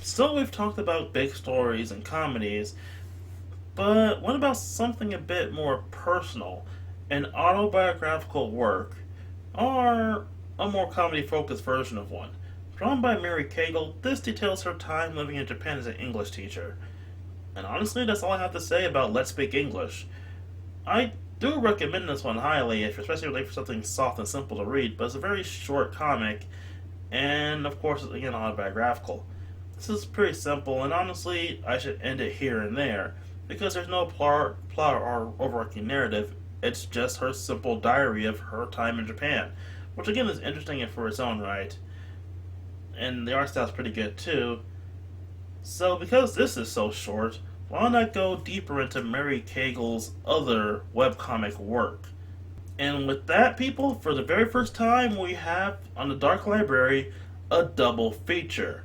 So we've talked about big stories and comedies, but what about something a bit more personal? An autobiographical work, or a more comedy focused version of one? Drawn by Mary Cagle, this details her time living in Japan as an English teacher. And honestly, that's all I have to say about Let's Speak English. I do recommend this one highly, if especially looking for something soft and simple to read, but it's a very short comic, and of course, it's again autobiographical. This is pretty simple, and honestly, I should end it here and there, because there's no plot or overarching narrative. It's just her simple diary of her time in Japan, which again is interesting for its own right, and the art style's pretty good too. So, because this is so short, why not go deeper into Mary Cagle's other webcomic work? And with that, people, for the very first time, we have on the Dark Library a double feature.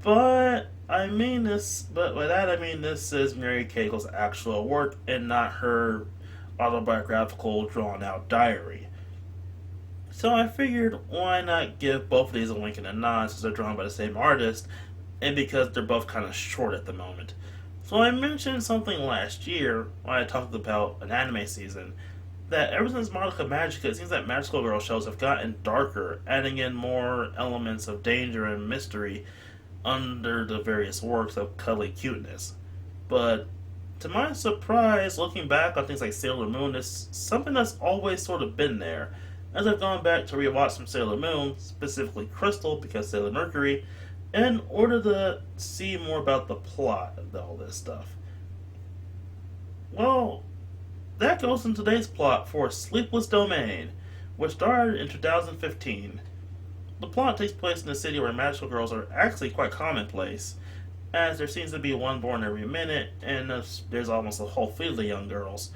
But by that I mean this is Mary Cagle's actual work and not her autobiographical, drawn out diary. So I figured, why not give both of these a link and a nod since they're drawn by the same artist, and because they're both kind of short at the moment. So I mentioned something last year when I talked about an anime season, that ever since Madoka Magica, it seems that magical girl shows have gotten darker, adding in more elements of danger and mystery under the various works of cuddly cuteness. But to my surprise, looking back on things like Sailor Moon is something that's always sort of been there. As I've gone back to rewatch some Sailor Moon, specifically Crystal because Sailor Mercury, in order to see more about the plot of all this stuff. Well, that goes in today's plot for Sleepless Domain, which started in 2015. The plot takes place in a city where magical girls are actually quite commonplace, as there seems to be one born every minute, and there's almost a whole fleet of the young girls.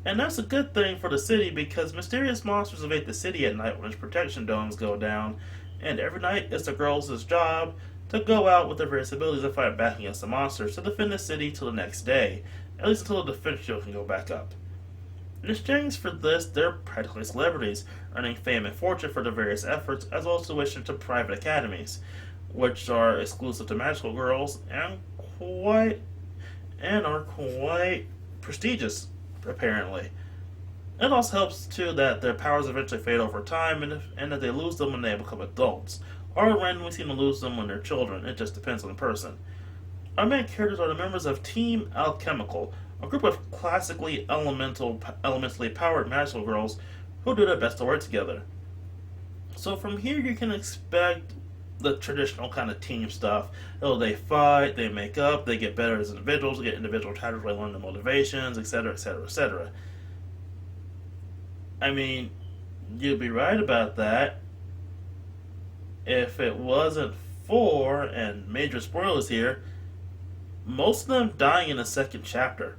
And that's a good thing for the city because mysterious monsters invade the city at night when its protection domes go down, and every night it's the girls' job to go out with their various abilities and fight back against the monsters to defend the city till the next day, at least until the defense shield can go back up. In exchange for this, they're practically celebrities, earning fame and fortune for their various efforts, as well as tuition to private academies, which are exclusive to magical girls and are quite prestigious, apparently. It also helps too that their powers eventually fade over time, and that they lose them when they become adults, or randomly seem to lose them when they're children. It just depends on the person. Our main characters are the members of Team Alchemical, a group of classically elementally powered magical girls who do their best to work together. So from here you can expect the traditional kind of team stuff. Oh, they fight, they make up, they get better as individuals, they get individual chapters where they learn their motivations, etc., etc., etc. I mean, you'd be right about that if it wasn't for, and major spoilers here, most of them dying in the second chapter.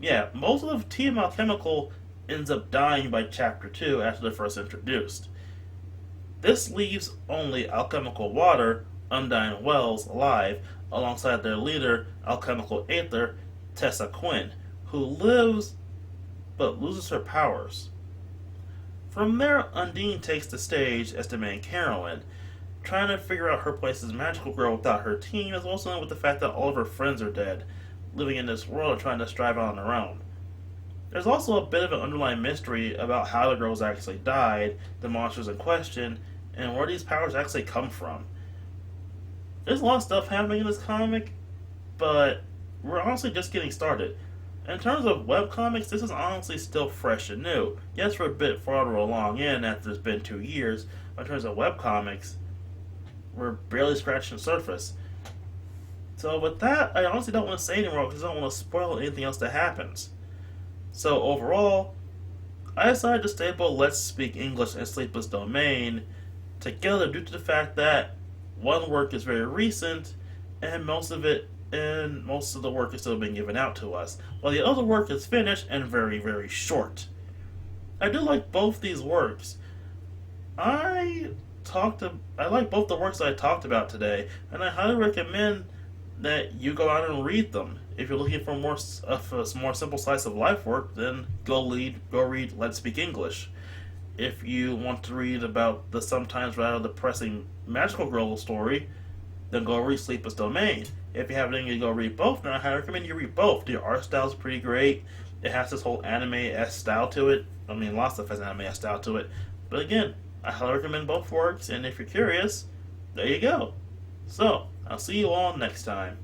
Yeah, most of the Team Alchemical ends up dying by chapter 2 after they're first introduced. This leaves only Alchemical Water, Undying Wells, alive, alongside their leader, Alchemical Aether, Tessa Quinn, who lives but loses her powers. From there, Undine takes the stage as the main heroine, trying to figure out her place as a magical girl without her team, as well as dealing with the fact that all of her friends are dead, living in this world and trying to strive out on their own. There's also a bit of an underlying mystery about how the girls actually died, the monsters in question, and where these powers actually come from. There's a lot of stuff happening in this comic, but we're honestly just getting started. In terms of webcomics, this is honestly still fresh and new. Yes, we're a bit farther along in after it's been 2 years, but in terms of webcomics, we're barely scratching the surface. So with that, I honestly don't want to say anymore because I don't want to spoil anything else that happens. So overall, I decided to staple Let's Speak English and Sleepless Domain together due to the fact that one work is very recent and most of the work is still being given out to us, while the other work is finished and very, very short. I do like both these works. I like both the works I talked about today, and I highly recommend that you go out and read them. If you're looking for a more simple slice of life work, then go read Let's Speak English. If you want to read about the sometimes rather depressing magical girl story, then go read Sleepless Domain. If you have anything to go read both, then I highly recommend you read both. The art style is pretty great. It has this whole anime-esque style to it. I mean, lots of stuff has anime-esque style to it. But again, I highly recommend both works, and if you're curious, there you go. So, I'll see you all next time.